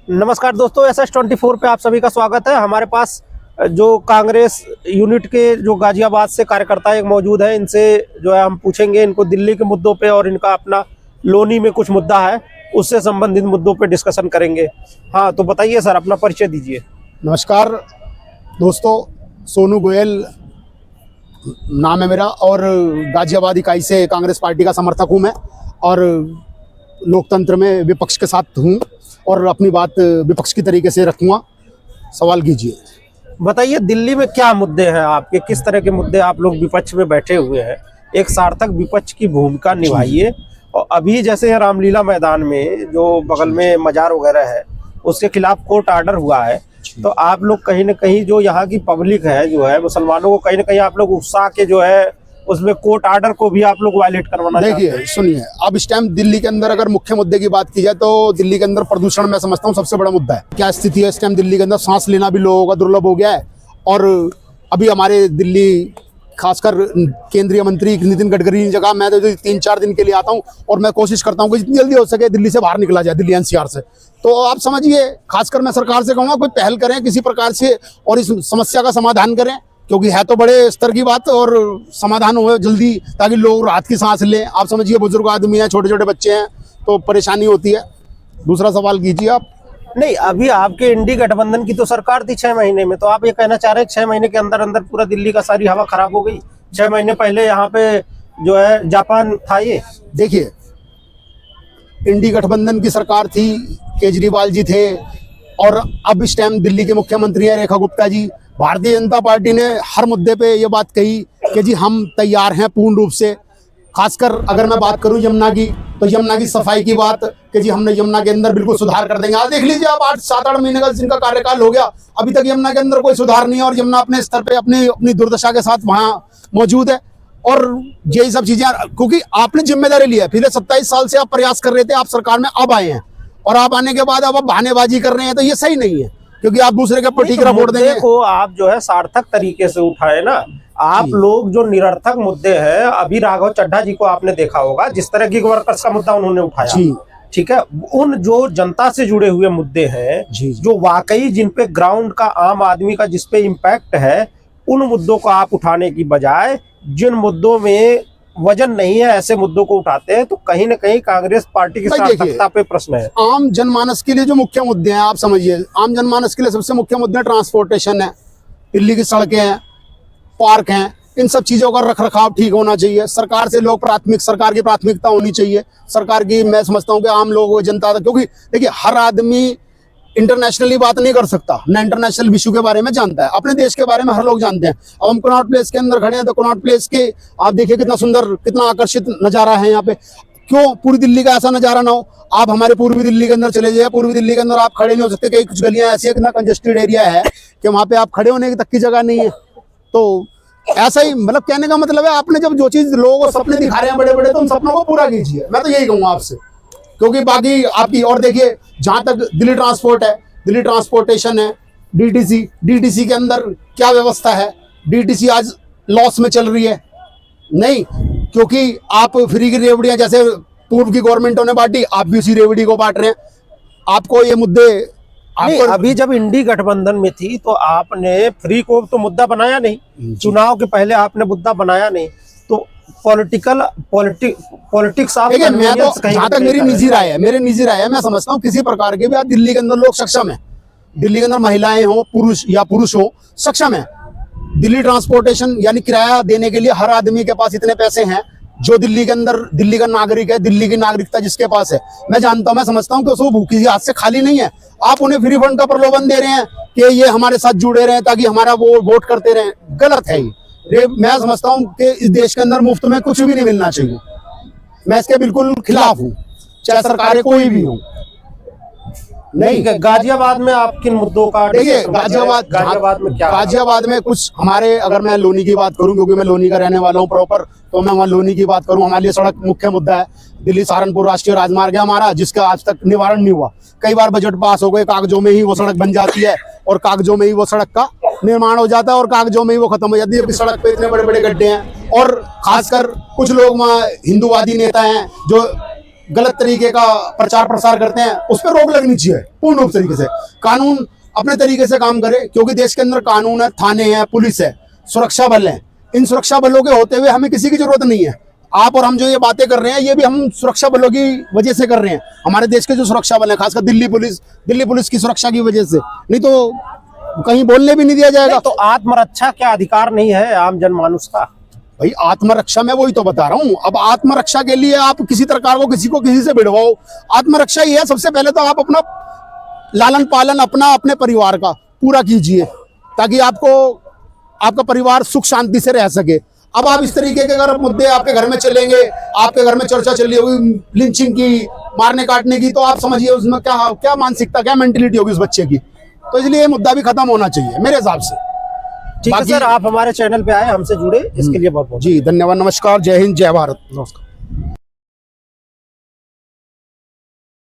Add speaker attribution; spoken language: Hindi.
Speaker 1: नमस्कार दोस्तों, SS24 पे आप सभी का स्वागत है। हमारे पास जो कांग्रेस यूनिट के जो गाजियाबाद से कार्यकर्ता एक मौजूद है, इनसे जो है हम पूछेंगे इनको दिल्ली के मुद्दों पे और इनका अपना लोनी में कुछ मुद्दा है उससे संबंधित मुद्दों पे डिस्कशन करेंगे। हाँ, तो बताइए सर, अपना परिचय दीजिए।
Speaker 2: नमस्कार दोस्तों, सोनू गोयल नाम है मेरा और गाजियाबाद इकाई से कांग्रेस पार्टी का समर्थक हूं मैं और लोकतंत्र में विपक्ष के साथ हूं और अपनी बात विपक्ष की तरीके से रखूंगा। सवाल कीजिए।
Speaker 1: बताइए, दिल्ली में क्या मुद्दे हैं आपके, किस तरह के मुद्दे आप लोग विपक्ष में बैठे हुए हैं? एक सार्थक विपक्ष की भूमिका निभाइए। और अभी जैसे रामलीला मैदान में जो बगल में मजार वगैरह है उसके खिलाफ कोर्ट ऑर्डर हुआ है, तो आप लोग कहीं ना कहीं जो यहाँ की पब्लिक है जो है मुसलमानों को कहीं ना कहीं आप लोग उकसा के जो है उसमें कोर्ट ऑर्डर को भी आप लोग वायलेट करवाना चाहते हैं।
Speaker 2: देखिए सुनिए, अब इस टाइम दिल्ली के अंदर अगर मुख्य मुद्दे की बात की जाए तो दिल्ली के अंदर प्रदूषण मैं समझता हूँ सबसे बड़ा मुद्दा है। क्या स्थिति है इस टाइम दिल्ली के अंदर? सांस लेना भी लोगों का दुर्लभ हो गया है। और अभी हमारे दिल्ली खासकर केंद्रीय मंत्री नितिन गडकरी की जगह मैं तो 3-4 दिन के लिए आता हूँ और मैं कोशिश करता हूँ कि जितनी जल्दी हो सके दिल्ली से बाहर निकला जाए, दिल्ली NCR से। तो आप समझिए, खासकर मैं सरकार से कहूँगा कोई पहल करें किसी प्रकार से और इस समस्या का समाधान करें, क्योंकि है तो बड़े स्तर की बात और समाधान हो जल्दी ताकि लोग राहत की सांस लें। आप समझिए, बुजुर्ग आदमी हैं, छोटे छोटे बच्चे हैं, तो परेशानी होती है। दूसरा सवाल कीजिए आप।
Speaker 1: नहीं, अभी आपके इंडी गठबंधन की तो सरकार थी 6 महीने में, तो आप ये कहना चाह रहे हैं 6 महीने के अंदर अंदर पूरा दिल्ली का सारी हवा खराब हो गई? 6 महीने पहले यहाँ पे जो है जापान था। ये
Speaker 2: देखिए, इंडी गठबंधन की सरकार थी, केजरीवाल जी थे और अब इस टाइम दिल्ली के मुख्यमंत्री हैं रेखा गुप्ता जी। भारतीय जनता पार्टी ने हर मुद्दे पे ये बात कही कि जी हम तैयार हैं पूर्ण रूप से। खासकर अगर मैं बात करूं यमुना की, तो यमुना की सफाई की बात कि जी हमने यमुना के अंदर बिल्कुल सुधार कर देंगे। आज देख लीजिए आप, 8-7-8 महीने का जिनका कार्यकाल हो गया, अभी तक यमुना के अंदर कोई सुधार नहीं है और यमुना अपने स्तर पे अपनी दुर्दशा के साथ वहां मौजूद है। और यही सब चीजें, क्योंकि आपने जिम्मेदारी लिया है, पिछले 27 साल से आप प्रयास कर रहे थे, आप सरकार में अब आए हैं और आप आने के बाद अब आप बहानेबाजी कर रहे हैं, तो ये सही नहीं है, क्योंकि आप दूसरे के ऊपर ठीकरा फोड़ देंगे।
Speaker 1: को आप जो है सार्थक तरीके से उठाए ना। आप लोग जो निरर्थक मुद्दे हैं, अभी राघव चड्ढा जी को आपने देखा होगा, जिस तरह की वर्कर्स का मुद्दा उन्होंने उठाया, ठीक है, उन जो जनता से जुड़े हुए मुद्दे हैं, जो वाकई जिन पे ग्राउंड का आम आदमी का जिस पे इम्पैक्ट है, उन मुद्दों को आप उठाने की बजाय जिन मुद्दों में वजन नहीं है ऐसे मुद्दों को उठाते हैं, तो कहीं ना कहीं कांग्रेस पार्टी की सार्थकता पे प्रश्न है।
Speaker 2: आम जनमानस के लिए जो मुख्य मुद्दे हैं, आप समझिए, आम जनमानस के लिए सबसे मुख्य मुद्दे ट्रांसपोर्टेशन है, दिल्ली की सड़कें हैं, पार्क हैं, इन सब चीजों का रखरखाव ठीक होना चाहिए। सरकार से लोग सरकार की प्राथमिकता होनी चाहिए। सरकार की, मैं समझता हूँ कि आम लोगों जनता, क्योंकि देखिए हर आदमी इंटरनेशनली बात नहीं कर सकता, ना इंटरनेशनल विश्व के बारे में जानता है, अपने देश के बारे में हर लोग जानते हैं। अब हम कनॉट प्लेस के अंदर खड़े हैं, तो कनॉट प्लेस के आप देखिए कितना सुंदर, कितना आकर्षित नजारा है यहाँ पे। क्यों पूरी दिल्ली का ऐसा नजारा ना हो? आप हमारे पूर्वी दिल्ली के अंदर चले जाइए, पूर्वी दिल्ली के अंदर आप खड़े नहीं हो सकते, कई कुछ गलियां ऐसी है, कितना कंजेस्टेड एरिया है कि वहां पे आप खड़े होने की तक की जगह नहीं है। तो ऐसा ही, मतलब कहने का मतलब है, आपने जब जो चीज लोगों को सपने दिखा रहे हैं बड़े बड़े, तो उन सपनों को पूरा कीजिए, मैं तो यही कहूंगा आपसे। क्योंकि बाकी आपकी, और देखिए जहां तक दिल्ली ट्रांसपोर्ट है, दिल्ली ट्रांसपोर्टेशन है, डीटीसी के अंदर क्या व्यवस्था है? डीटीसी आज लॉस में चल रही है नहीं, क्योंकि आप फ्री की रेवड़ियां जैसे पूर्व की गवर्नमेंटों ने बांटी, आप भी उसी रेवड़ी को बांट रहे हैं। आपको ये मुद्दे
Speaker 1: अभी जब इंडी गठबंधन में थी तो आपने फ्री को तो मुद्दा बनाया नहीं, चुनाव के पहले आपने मुद्दा बनाया नहीं, तो पॉलिटिक्स आप,
Speaker 2: मैं तो जहां तक मेरी निजी राय है, मैं समझता हूँ किसी प्रकार के भी आज दिल्ली के अंदर लोग सक्षम है, दिल्ली के अंदर महिलाएं हो, पुरुष हो, सक्षम है। दिल्ली ट्रांसपोर्टेशन यानी किराया देने के लिए हर आदमी के पास इतने पैसे हैं, जो दिल्ली के अंदर दिल्ली का नागरिक है, दिल्ली की नागरिकता जिसके पास है, मैं जानता हूं, मैं समझता हूं कि उसको भूखी हाथ से खाली नहीं है। आप उन्हें फ्री फंड का प्रलोभन दे रहे हैं कि ये हमारे साथ जुड़े रहे ताकि हमारा वो वोट करते रहे, गलत है ये। मैं समझता हूं कि इस देश के अंदर मुफ्त में कुछ भी नहीं मिलना चाहिए, मैं इसके बिल्कुल खिलाफ हूं, चाहे सरकार कोई भी हो।
Speaker 1: नहीं, गाजियाबाद में आप किन मुद्दों का?
Speaker 2: देखिए गाजियाबाद में क्या, गाजियाबाद में कुछ हमारे, अगर मैं लोनी की बात करूं, क्योंकि मैं लोनी का रहने वाला हूं प्रॉपर, तो मैं वहाँ लोनी की बात करूं, हमारे लिए सड़क मुख्य मुद्दा है। दिल्ली सहारनपुर राष्ट्रीय राजमार्ग है हमारा, जिसका आज तक निवारण नहीं हुआ। कई बार बजट पास हो गए, कागजों में ही वो सड़क बन जाती है और कागजों में ही वो सड़क का निर्माण हो जाता है और कागजों में ही वो खत्म हो जाती है, जबकि सड़क पे इतने बड़े बड़े गड्ढे हैं। और खासकर कुछ लोग वहाँ हिंदूवादी नेता हैं जो गलत तरीके का प्रचार प्रसार करते हैं, उस पर रोक लगनी चाहिए पूर्ण रूप तरीके से। कानून अपने तरीके से काम करे, क्योंकि देश के अंदर कानून है, थाने हैं, पुलिस है, सुरक्षा बल है। इन सुरक्षा बलों के होते हुए हमें किसी की जरूरत नहीं है। आप और हम जो ये बातें कर रहे हैं, ये भी हम सुरक्षा बलों की वजह से कर रहे हैं। हमारे देश के जो सुरक्षा बल है, खासकर दिल्ली पुलिस की सुरक्षा की वजह से, नहीं तो कहीं बोलने भी नहीं दिया जाएगा।
Speaker 1: तो आत्मरक्षा क्या अधिकार नहीं है आम जनमानुष का?
Speaker 2: भाई आत्मरक्षा, मैं वही तो बता रहा हूँ। अब आत्मरक्षा के लिए आप किसी प्रकार को किसी से भिड़वाओ। आत्मरक्षा ये है, सबसे पहले तो आप अपना लालन पालन अपने परिवार का पूरा कीजिए, ताकि आपका परिवार सुख शांति से रह सके। अब आप इस तरीके के अगर मुद्दे आपके घर में चलेंगे, आपके घर में चर्चा चल रही होगी लिंचिंग की, मारने काटने की, तो आप समझिए उसमें क्या मानसिकता, क्या मेंटेलिटी होगी उस बच्चे की। तो इसलिए ये मुद्दा भी खत्म होना चाहिए मेरे हिसाब से।
Speaker 1: ठीक है सर, आप हमारे चैनल पे आए, हमसे जुड़े, इसके लिए बहुत बहुत
Speaker 2: जी धन्यवाद। नमस्कार, जय हिंद, जय भारत।
Speaker 1: नमस्कार।